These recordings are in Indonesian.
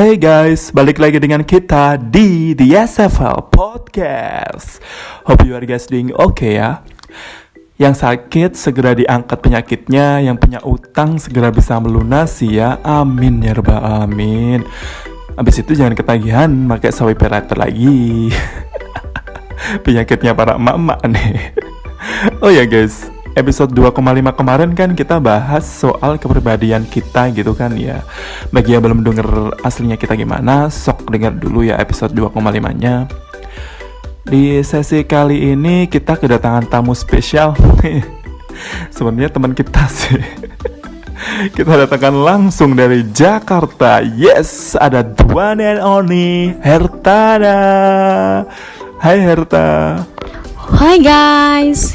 Hey guys, balik lagi dengan kita di The SFL Podcast. Hope you are guys doing okay ya. Yang sakit segera diangkat penyakitnya, yang punya utang segera bisa melunasi ya. Amin ya rabbal alamin. Abis itu jangan ketagihan pakai sawi perater lagi. Penyakitnya para emak-emak nih. Oh ya guys, episode 2,5 kemarin kan kita bahas soal kepribadian kita gitu kan ya. Bagi yang belum denger aslinya kita gimana, sok denger dulu ya episode 2,5-nya. Di sesi kali ini kita kedatangan tamu spesial. Sebenarnya teman kita sih. Kita datangkan langsung dari Jakarta. Yes, ada the one and only Hertana. Hai Herta. Hai guys.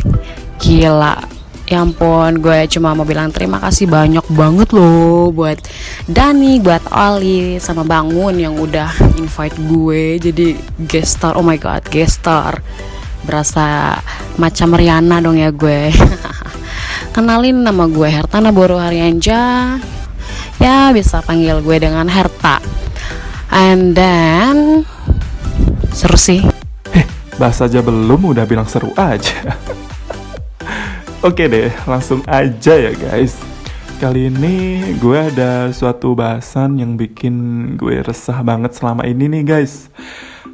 Gila, ya ampun, gue cuma mau bilang terima kasih banyak banget loh buat Dani, buat Oli, sama Bangun yang udah invite gue jadi guest star. Oh my god, guest star. Berasa macam Rihanna dong ya gue. Kenalin, nama gue Hertana Boru Haryanja. Ya, bisa panggil gue dengan Herta. And then seru sih. Bahas aja belum udah bilang seru aja. Oke deh, langsung aja ya guys. Kali ini gue ada suatu bahasan yang bikin gue resah banget selama ini nih guys.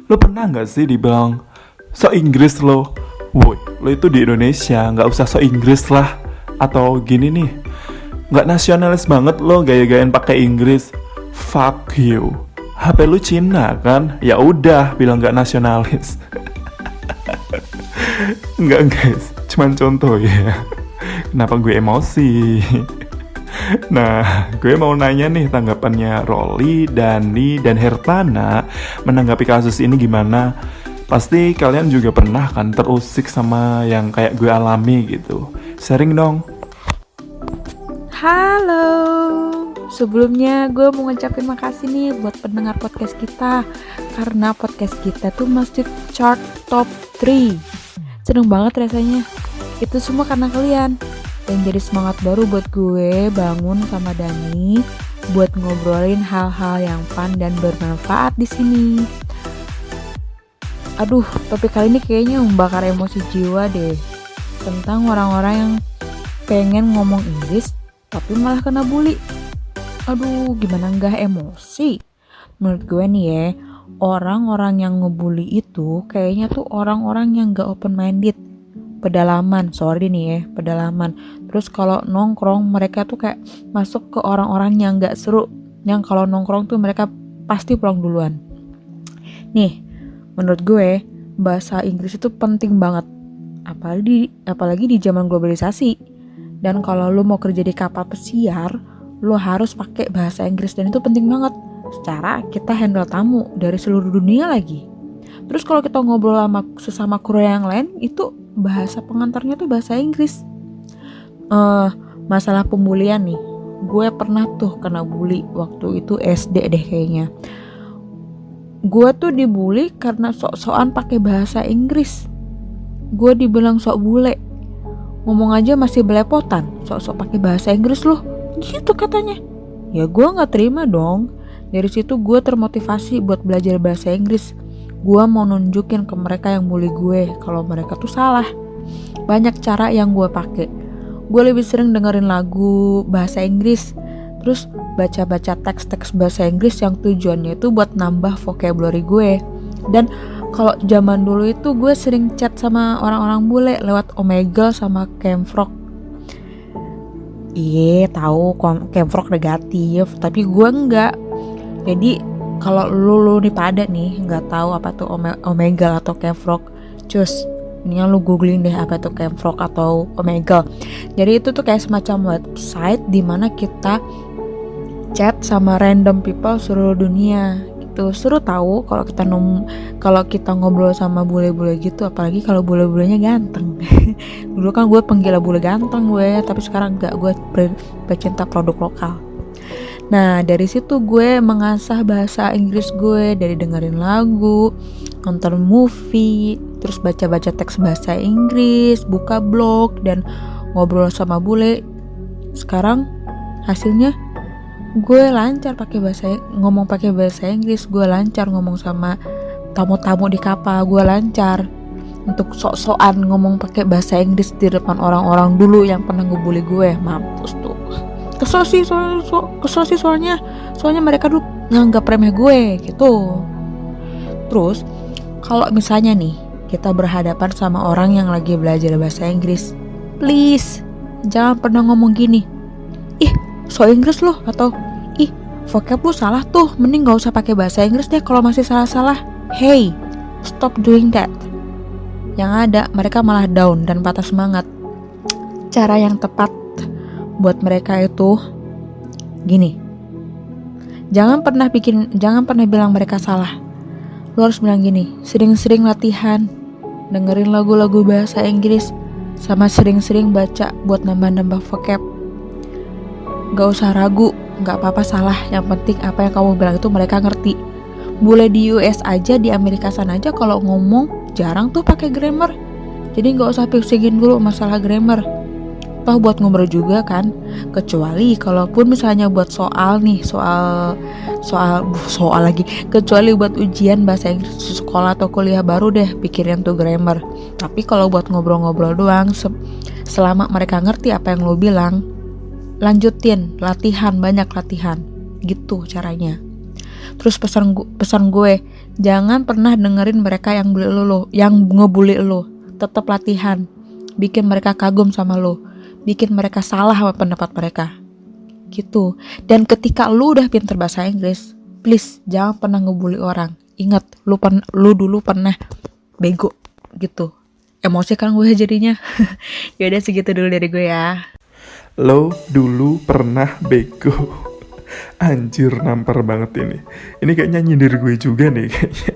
Lo pernah gak sih dibilang so Inggris lo? Woi, lo itu di Indonesia, gak usah so Inggris lah. Atau gini nih, gak nasionalis banget lo gaya-gayain pakai Inggris. Fuck you. HP lu Cina kan? Ya udah, bilang gak nasionalis. Enggak guys, cuman contoh ya. Kenapa gue emosi? Nah, gue mau nanya nih tanggapannya Rolly, Dani, dan Hertana menanggapi kasus ini gimana? Pasti kalian juga pernah kan terusik sama yang kayak gue alami gitu. Sharing dong. Halo, sebelumnya gue mau ngucapin makasih nih buat pendengar podcast kita. Karena podcast kita tuh masih chart top 3. Seneng banget rasanya. Itu semua karena kalian. Dan jadi semangat baru buat gue, Bangun sama Dani buat ngobrolin hal-hal yang fun dan bermanfaat di sini. Aduh, topik kali ini kayaknya membakar emosi jiwa deh. Tentang orang-orang yang pengen ngomong Inggris tapi malah kena bully. Aduh, gimana nggak emosi? Menurut gue nih ya, orang-orang yang ngebully itu kayaknya tuh orang-orang yang gak open minded, pedalaman. Terus kalau nongkrong mereka tuh kayak masuk ke orang-orang yang gak seru, yang kalau nongkrong tuh mereka pasti pulang duluan. Nih, menurut gue bahasa Inggris itu penting banget, apalagi di zaman globalisasi. Dan kalau lu mau kerja di kapal pesiar, lu harus pakai bahasa Inggris dan itu penting banget. Secara kita handle tamu dari seluruh dunia lagi. Terus kalau kita ngobrol sama sesama kru yang lain, itu bahasa pengantarnya tuh bahasa Inggris. Masalah pembulian nih, gue pernah tuh kena bully waktu itu SD deh kayaknya. Gue tuh dibully karena sok-sokan pakai bahasa Inggris. Gue dibilang sok bule, ngomong aja masih belepotan, sok-sok pakai bahasa Inggris loh, gitu katanya. Ya gue nggak terima dong. Dari situ gue termotivasi buat belajar bahasa Inggris. Gue mau nunjukin ke mereka yang bully gue kalau mereka tuh salah. Banyak cara yang gue pakai. Gue lebih sering dengerin lagu bahasa Inggris, terus baca-baca teks-teks bahasa Inggris yang tujuannya itu buat nambah vocabulary gue. Dan kalau zaman dulu itu gue sering chat sama orang-orang bule lewat Omegle sama Camfrog. Iya, tahu Camfrog negatif, tapi gue enggak. Jadi kalau lu nih pada nih nggak tahu apa tuh Omegle atau Camfrog, cus, ini lu googling deh apa tuh Camfrog atau Omegle. Jadi itu tuh kayak semacam website di mana kita chat sama random people seluruh dunia. Gitu. Seru tahu kalau kita ngobrol sama bule-bule gitu, apalagi kalau bule-bulenya ganteng. Dulu kan gue penggila bule ganteng gue, tapi sekarang enggak, gue pecinta produk lokal. Nah, dari situ gue mengasah bahasa Inggris gue dari dengerin lagu, nonton movie, terus baca-baca teks bahasa Inggris, buka blog, dan ngobrol sama bule. Sekarang hasilnya gue lancar ngomong pakai bahasa Inggris, gue lancar ngomong sama tamu-tamu di kapal, gue lancar untuk sok-sokan ngomong pakai bahasa Inggris di depan orang-orang dulu yang pernah ngebully gue. Mampus tuh. Kesel sih soalnya mereka dulu nganggap remeh gue gitu. Terus kalau misalnya nih kita berhadapan sama orang yang lagi belajar bahasa Inggris, please jangan pernah ngomong gini, ih so Inggris loh, atau ih vocab lu salah tuh, mending gak usah pakai bahasa Inggris deh kalau masih salah-salah. Hey, stop doing that. Yang ada mereka malah down dan patah semangat. Cara yang tepat buat mereka itu gini, jangan pernah bilang mereka salah. Lu harus bilang gini, sering-sering latihan, dengerin lagu-lagu bahasa Inggris, sama sering-sering baca buat nambah-nambah vocab. Gak usah ragu, gak apa-apa salah, yang penting apa yang kamu bilang itu mereka ngerti. Boleh di US aja, di Amerika sana aja kalau ngomong jarang tuh pakai grammar. Jadi gak usah pusingin dulu masalah grammar. Toh buat ngobrol juga kan. Kecuali kalaupun misalnya buat soal lagi, kecuali buat ujian bahasa Inggris sekolah atau kuliah, baru deh pikirin tuh grammar. Tapi kalau buat ngobrol-ngobrol doang, selama mereka ngerti apa yang lo bilang, lanjutin latihan, banyak latihan gitu caranya. Terus pesan gue, jangan pernah dengerin mereka yang ngebully lo. Tetap latihan, bikin mereka kagum sama lo, bikin mereka salah sama pendapat mereka gitu. Dan ketika lu udah pinter bahasa Inggris, please jangan pernah ngebully orang. Ingat, lu dulu pernah bego gitu. Emosi kan gue jadinya. Yaudah segitu dulu dari gue ya. Lo dulu pernah bego. Anjir, nampar banget ini. Ini kayaknya nyindir gue juga nih kayaknya.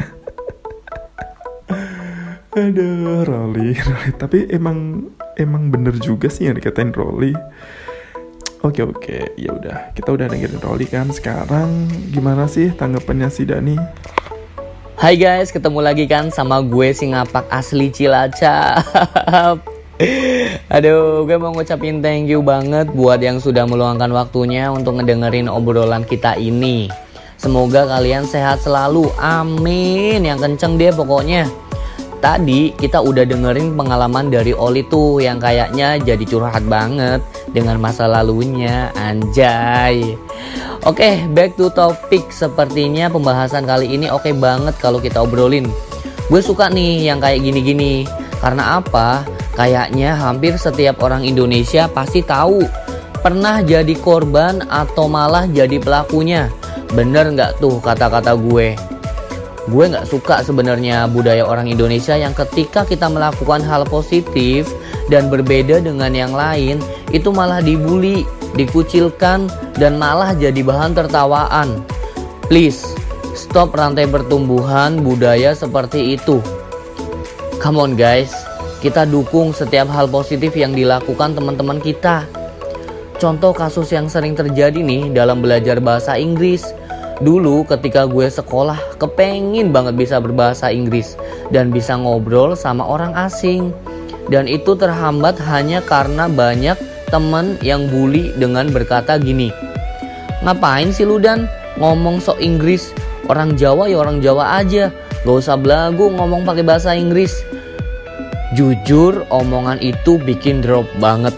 Aduh, Rolly. Tapi emang bener juga sih yang dikatain Rolly. Oke, ya udah. Kita udah dengerin Rolly kan. Sekarang gimana sih tanggapannya si Dani? Hai guys, ketemu lagi kan sama gue si ngapak asli Cilacap. Aduh, gue mau ngucapin thank you banget buat yang sudah meluangkan waktunya untuk ngedengerin obrolan kita ini. Semoga kalian sehat selalu, amin. Yang kenceng deh pokoknya. Tadi kita udah dengerin pengalaman dari Oli tuh yang kayaknya jadi curhat banget dengan masa lalunya, anjay. Oke, back to topic. Sepertinya pembahasan kali ini oke banget kalau kita obrolin. Gue suka nih yang kayak gini-gini. Karena apa? Kayaknya hampir setiap orang Indonesia pasti tahu pernah jadi korban atau malah jadi pelakunya. Bener nggak tuh kata-kata gue? Gue nggak suka sebenarnya budaya orang Indonesia yang ketika kita melakukan hal positif dan berbeda dengan yang lain, itu malah dibully, dikucilkan, dan malah jadi bahan tertawaan. Please, stop rantai pertumbuhan budaya seperti itu. Come on guys, kita dukung setiap hal positif yang dilakukan teman-teman kita. Contoh kasus yang sering terjadi nih dalam belajar bahasa Inggris. Dulu ketika gue sekolah, kepengin banget bisa berbahasa Inggris dan bisa ngobrol sama orang asing. Dan itu terhambat hanya karena banyak teman yang bully dengan berkata gini, ngapain sih lu Dan ngomong sok Inggris? Orang Jawa ya orang Jawa aja, gak usah belagu ngomong pakai bahasa Inggris. Jujur, omongan itu bikin drop banget.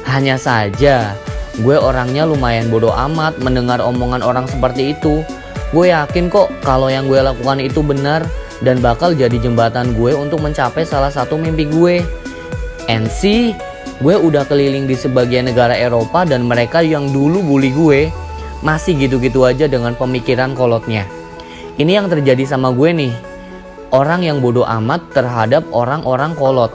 Hanya saja, gue orangnya lumayan bodoh amat mendengar omongan orang seperti itu. Gue yakin kok kalau yang gue lakukan itu benar dan bakal jadi jembatan gue untuk mencapai salah satu mimpi gue. And see, gue udah keliling di sebagian negara Eropa dan mereka yang dulu bully gue masih gitu-gitu aja dengan pemikiran kolotnya. Ini yang terjadi sama gue nih. Orang yang bodoh amat terhadap orang-orang kolot.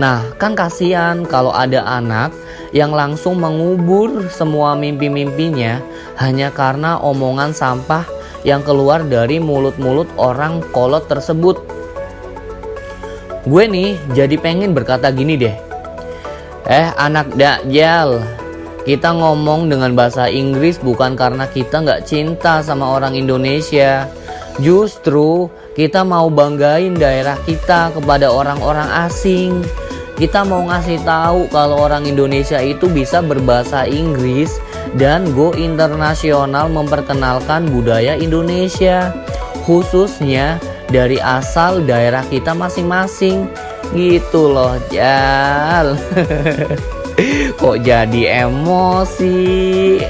Nah, kan kasihan kalau ada anak yang langsung mengubur semua mimpi-mimpinya hanya karena omongan sampah yang keluar dari mulut-mulut orang kolot tersebut. Gue nih jadi pengen berkata gini deh. Anak dakjal, kita ngomong dengan bahasa Inggris bukan karena kita gak cinta sama orang Indonesia. Justru kita mau banggain daerah kita kepada orang-orang asing. Kita mau ngasih tahu kalau orang Indonesia itu bisa berbahasa Inggris dan go internasional memperkenalkan budaya Indonesia, khususnya dari asal daerah kita masing-masing. Gitu loh, Jal. Kok jadi emosi?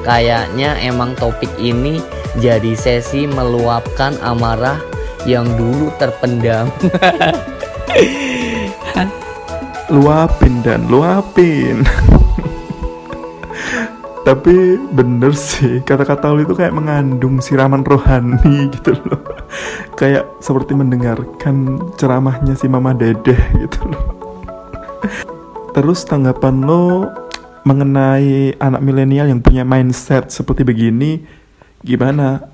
Kayaknya emang topik ini jadi sesi meluapkan amarah yang dulu terpendam. Luapin dan luapin. Tapi bener sih, kata-kata lu itu kayak mengandung siraman rohani gitu loh. Kayak seperti mendengarkan ceramahnya si Mama Dedeh gitu loh. Terus tanggapan lo mengenai anak milenial yang punya mindset seperti begini gimana?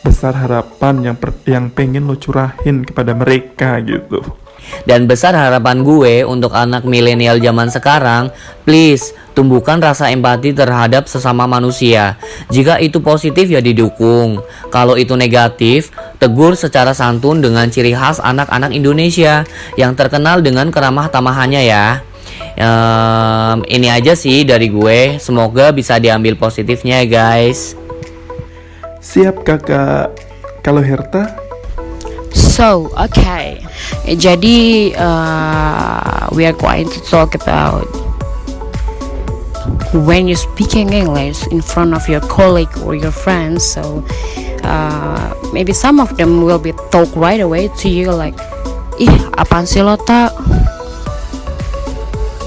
Besar harapan yang pengen lo curahin kepada mereka gitu. Dan besar harapan gue untuk anak milenial zaman sekarang, please tumbuhkan rasa empati terhadap sesama manusia. Jika itu positif ya didukung. Kalau itu negatif, tegur secara santun dengan ciri khas anak-anak Indonesia yang terkenal dengan keramah tamahannya ya. Ini aja sih dari gue. Semoga bisa diambil positifnya guys. Siap kakak. Kalau Herta? So, okay. Jadi, we are going to talk about when you speaking English in front of your colleague or your friends. So, maybe some of them will be talk right away to you like, ih, apaan sih lo tak?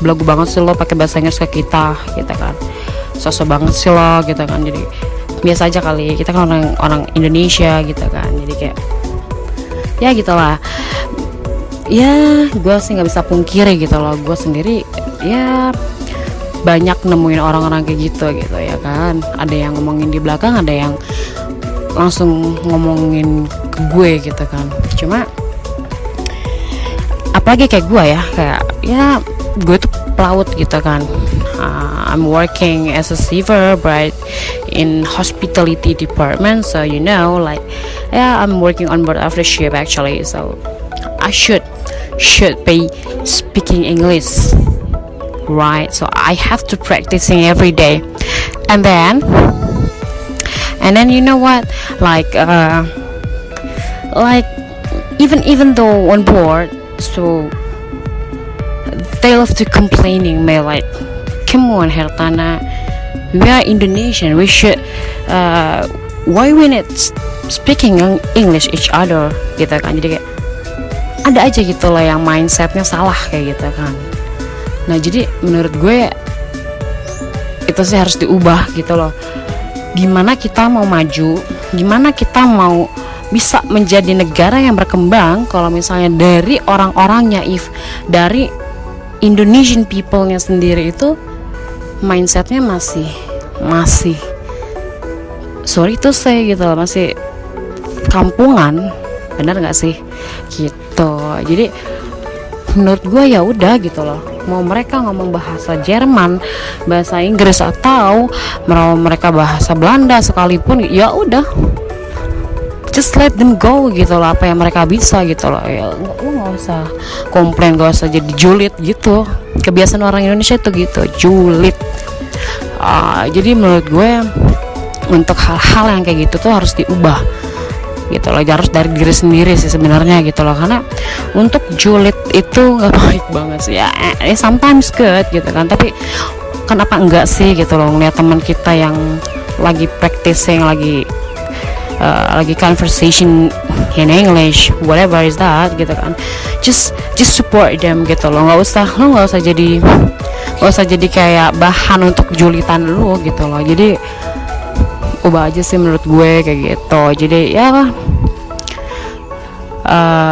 Belagu banget sih lo pakai bahasa Inggris ke kita, gitu kan? Sosok banget sih lo, gitu kan? Jadi biasa aja kali, kita kan orang Indonesia, gitu kan? Jadi kayak ya gitulah. Ya gue sih nggak bisa pungkiri gitu loh, gue sendiri ya banyak nemuin orang-orang kayak gitu ya kan. Ada yang ngomongin di belakang, ada yang langsung ngomongin ke gue gitu kan. Cuma apalagi kayak gue ya, kayak ya gue tuh pelaut gitu kan. I'm working as a server but in hospitality department, so you know, like yeah, I'm working on board after ship actually, so I should be speaking English, right? So I have to practicing every day, and then you know what, like even though on board, so they love to complaining me like, come on Hertana, we are Indonesian, we should why we need speaking English each other gitu kan. Jadi kayak ada aja gitu loh yang mindsetnya salah kayak gitu kan. Nah jadi menurut gue itu sih harus diubah gitu loh. Gimana kita mau maju, gimana kita mau bisa menjadi negara yang berkembang kalau misalnya dari orang-orangnya, if dari Indonesian people-nya sendiri itu mindsetnya masih sorry to say gitu loh, masih kampungan, benar nggak sih gitu. Jadi menurut gue ya udah gitu loh, mau mereka ngomong bahasa Jerman, bahasa Inggris, atau mau mereka bahasa Belanda sekalipun, ya udah just let them go gitu loh, apa yang mereka bisa gitu loh. Ya lu nggak usah komplain, nggak usah jadi julid gitu. Kebiasaan orang Indonesia itu gitu, julid. Jadi menurut gue untuk hal-hal yang kayak gitu tuh harus diubah gitu loh, harus dari diri sendiri sih sebenarnya gitu loh. Karena untuk julid itu nggak baik banget sih ya, sometimes good gitu kan, tapi kenapa enggak sih gitu loh ngeliat teman kita yang lagi practicing, lagi conversation in English, whatever is that gitu kan, just support them gitu loh. Nggak usah jadi kayak bahan untuk julitan lu gitu loh. Jadi ubah aja sih menurut gue kayak gitu. Jadi ya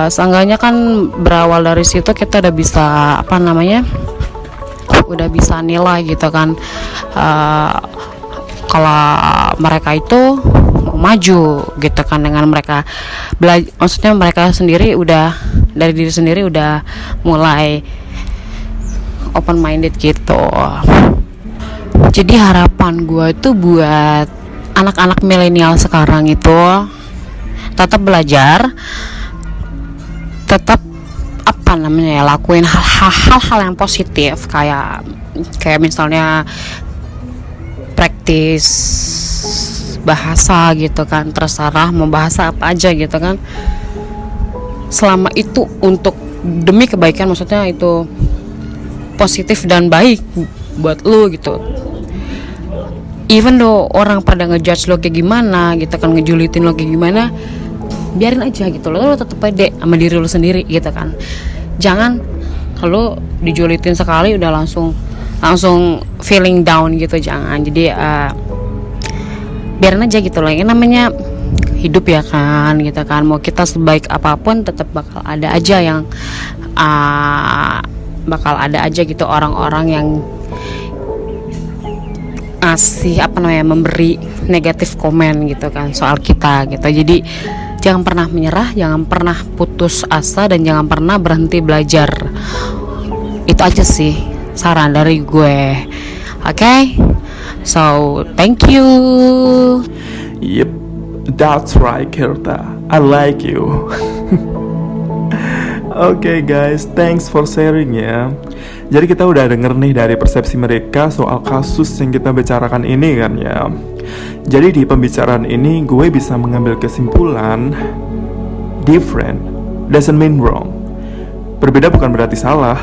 seenggaknya kan berawal dari situ kita udah bisa udah bisa nilai gitu kan, kalau mereka itu mau maju gitu kan, dengan mereka maksudnya mereka sendiri udah dari diri sendiri udah mulai open minded gitu. Jadi harapan gue itu buat anak-anak milenial sekarang itu tetap belajar, tetap lakuin hal-hal yang positif, kayak misalnya praktis bahasa gitu kan, terserah mau bahasa apa aja gitu kan, selama itu untuk demi kebaikan, maksudnya itu positif dan baik buat lu gitu. Even though orang pada ngejudge lo kayak gimana gitu kan, ngejulitin lo kayak gimana, biarin aja gitu, lo tetep pede sama diri lo sendiri gitu kan. Jangan lo dijulitin sekali udah langsung feeling down gitu, jangan. Jadi biarin aja gitu loh, yang namanya hidup ya kan gitu kan. Mau kita sebaik apapun tetap bakal ada aja yang gitu orang-orang yang ngasih memberi negatif komen gitu kan soal kita gitu. Jadi jangan pernah menyerah, jangan pernah putus asa, dan jangan pernah berhenti belajar. Itu aja sih saran dari gue. Okay? So thank you. Yep, that's right Kirta, I like you. Oke guys, thanks for sharing ya. Jadi kita udah denger nih dari persepsi mereka soal kasus yang kita bicarakan ini kan ya. Jadi di pembicaraan ini gue bisa mengambil kesimpulan, different doesn't mean wrong. Berbeda bukan berarti salah,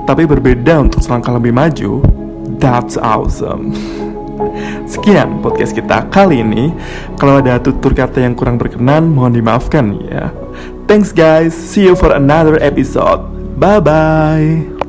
tapi berbeda untuk selangkah lebih maju. That's awesome. Sekian podcast kita kali ini. Kalau ada tutur kata yang kurang berkenan, mohon dimaafkan ya. Thanks guys, see you for another episode. Bye bye.